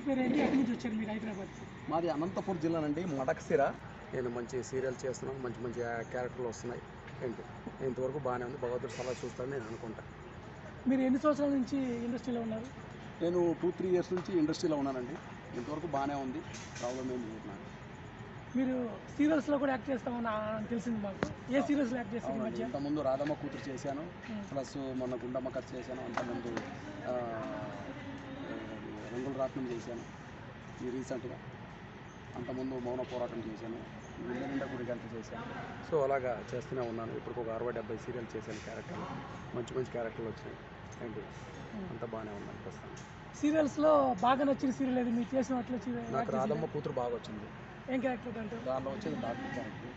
పేరు ఏంటి? ఎక్కడి నుంచి వచ్చారు మీరు హైదరాబాద్? మాది అనంతపురం జిల్లా నుండి మడకసిర. నేను మంచి సీరియల్ చేస్తున్నాను, మంచి మంచి క్యారెక్టర్లు వస్తున్నాయి. ఏంటి ఇంతవరకు బాగానే ఉంది, భగవంతుడు సలహా చూస్తాను నేను అనుకుంటాను. మీరు ఎన్ని సంవత్సరాల నుంచి ఇండస్ట్రీలో ఉన్నారు? నేను 2-3 ఇయర్స్ నుంచి ఇండస్ట్రీలో ఉన్నానండి. ఇంతవరకు బాగానే ఉంది, ప్రాబ్లం ఏం లేదు నాకు. మీరు సీరియల్స్లో కూడా యాక్ట్ చేస్తామని తెలిసింది మాకు. ఏ సీరియల్స్లో యాక్ట్ చేస్తారు మధ్య? ఇంతకుముందు రాధమ్మ కూతురు చేశాను, ప్లస్ మొన్న గుండమ్మ కథ చేశాను. అంతకుముందు రంగుల రాట్నం చేశాను ఈ రీసెంట్గా. అంతకుముందు మౌన పోరాటం చేశాను, గుండె నిండా గుడి గంట చేశాను. సో అలాగా చేస్తూనే ఉన్నాను. ఇప్పుడు ఒక 60-70 సీరియల్ చేశాను క్యారెక్టర్లు. మంచి మంచి క్యారెక్టర్లు వచ్చినాయి. ఏంటి అంతా బాగానే ఉన్నాను ప్రస్తుతం. సీరియల్స్లో బాగా నచ్చిన సీరియల్ ఏది మీరు చేసిన వాటిలో? నాకు రాధమ్మ కూతురు బాగా వచ్చింది. ఏం క్యారెక్టర్ అంటే? దానిలో వచ్చేది డాక్టర్ క్యారెక్టర్.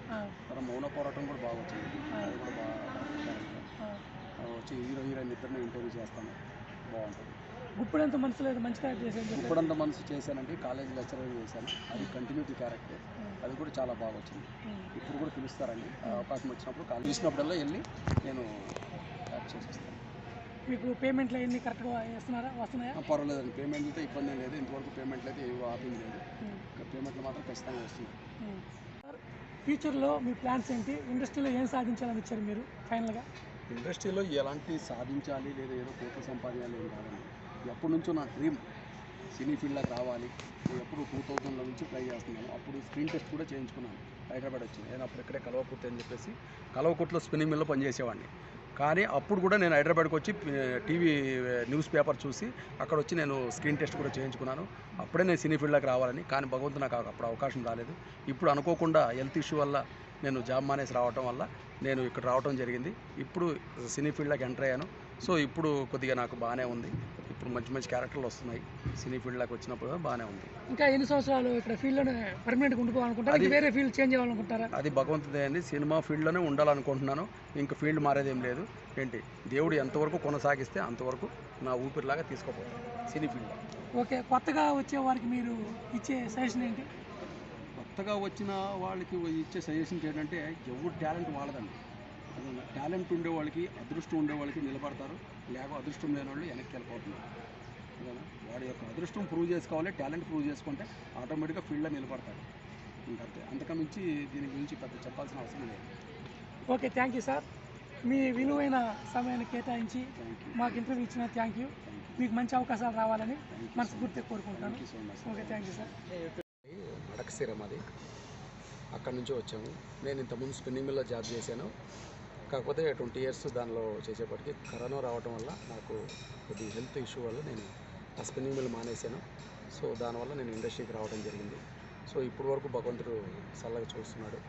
తర్వాత మౌన పోరాటం కూడా బాగా వచ్చింది, అది కూడా బాగా క్యారెక్టర్ వచ్చి హీరోయిన్ ఇద్దరిని ఇంటర్వ్యూ చేస్తాను, బాగుంటుంది. గుప్పుడంత మనసు లేదు మంచి క్యారెక్టర్ చేశాను. గుప్పుడంత మనసు చేశానండి, కాలేజీ లెక్చరర్ చేశాను. అది కంటిన్యూటీ క్యారెక్టర్, అది కూడా చాలా బాగా వచ్చింది. ఇప్పుడు కూడా పిలుస్తారండి, అవకాశం వచ్చినప్పుడు కాలేజ్ చూసినప్పుడల్లా వెళ్ళి నేను యాక్ట్ చేసేస్తాను. మీకు పేమెంట్లు అన్నీ కరెక్ట్గా వస్తున్నాయా? పర్వాలేదండి, పేమెంట్లతో ఇబ్బంది లేదు. ఇంతవరకు పేమెంట్లు అయితే ఏవి ఆపింది లేదు. పేమెంట్లు మాత్రం ఖచ్చితంగా వస్తున్నాయి. ఫ్యూచర్లో మీ ప్లాన్స్ ఏంటి? ఇండస్ట్రీలో ఏం సాధించాలని వచ్చారు మీరు ఫైనల్గా? ఇండస్ట్రీలో ఎలాంటి సాధించాలి లేదా ఏదో కోట్లు సంపాదించాలి ఏం కాదండి. ఎప్పటి నుంచో నా డ్రీమ్ సినీ ఫీల్డ్లోకి రావాలి. నేను ఎప్పుడు 2000లో నుంచి ట్రై చేస్తున్నాను. అప్పుడు స్క్రీన్ టెస్ట్ కూడా చేయించుకున్నాను, హైదరాబాద్ వచ్చింది. నేను అప్పుడు ఇక్కడే కలవకుర్తి అని చెప్పేసి కలవకుర్తిలో స్పిన్నింగ్ మిల్లో పనిచేసేవాడిని. కానీ అప్పుడు కూడా నేను హైదరాబాద్కి వచ్చి టీవీ న్యూస్ పేపర్ చూసి అక్కడ వచ్చి నేను స్క్రీన్ టెస్ట్ కూడా చేయించుకున్నాను. అప్పుడే నేను సినీ ఫీల్డ్లోకి రావాలని. కానీ భగవంతుడు నాకు అప్పుడు అవకాశం రాలేదు. ఇప్పుడు అనుకోకుండా హెల్త్ ఇష్యూ వల్ల నేను జాబ్ మానేసి రావటం వల్ల నేను ఇక్కడ రావటం జరిగింది. ఇప్పుడు సినీ ఫీల్డ్లోకి ఎంటర్ అయ్యాను. సో ఇప్పుడు కొద్దిగా నాకు బాగానే ఉంది. ఇప్పుడు మంచి మంచి క్యారెక్టర్లు వస్తున్నాయి. సినీ ఫీల్డ్లోకి వచ్చినప్పుడు బాగానే ఉంది. ఇంకా ఎన్ని సంవత్సరాలు ఇక్కడ ఫీల్డ్లోనే పర్మనెంట్గా ఉండిపోవాలనుకుంటారా? అది వేరే ఫీల్డ్ చేంజ్ అవ్వాలనుకుంటారా? అది భగవంతుడే అండి. సినిమా ఫీల్డ్లోనే ఉండాలనుకుంటున్నాను. ఇంకా ఫీల్డ్ మారేదేం లేదు. ఏంటి దేవుడు ఎంతవరకు కొనసాగిస్తే అంతవరకు నా ఊపిరిలాగా తీసుకోపోతాను సినీ ఫీల్డ్లో. ఓకే, కొత్తగా వచ్చే వారికి మీరు ఇచ్చే సజెషన్ ఏంటి? కొత్తగా వచ్చిన వాళ్ళకి ఇచ్చే సజెషన్ ఏంటంటే, ఎవరు టాలెంట్ వాళ్ళదండి. టాలెంట్ ఉండే వాళ్ళకి, అదృష్టం ఉండే వాళ్ళకి నిలబడతారు, లేక అదృష్టం లేని వాళ్ళు వెనక్కి వెళ్ళిపోతున్నారు కదా. వాడి యొక్క అదృష్టం ప్రూవ్ చేసుకోవాలి, టాలెంట్ ప్రూవ్ చేసుకుంటే ఆటోమేటిక్గా ఫీల్డ్లో నిలబడతాడు. ఇంకంతే, అంతకమించి దీని గురించి పెద్ద చెప్పాల్సిన అవసరం లేదు. Okay, thank you sir. మీ విలువైన సమయాన్ని కేటాయించి మాకు ఇంటర్వ్యూ ఇచ్చిన థ్యాంక్ యూ. మీకు మంచి అవకాశాలు రావాలని మనస్ఫూర్తిగా కోరుకుంటున్నాను. Okay, thank you sir. Madakasira మాది, అక్కడి నుంచి వచ్చాము. నేను ఇంతకుముందు స్పిన్నింగ్ మిల్లో జాబ్ చేశాను. కాకపోతే 20 ఇయర్స్ దానిలో చేసేప్పటికి కరోనా రావడం వల్ల నాకు కొద్ది హెల్త్ ఇష్యూ వల్ల నేను ఆ స్పిన్నింగ్ మిల్ మానేశాను. సో దానివల్ల నేను ఇండస్ట్రీకి రావడం జరిగింది. సో ఇప్పటి వరకు భగవంతుడు చల్లగా చూస్తున్నాడు.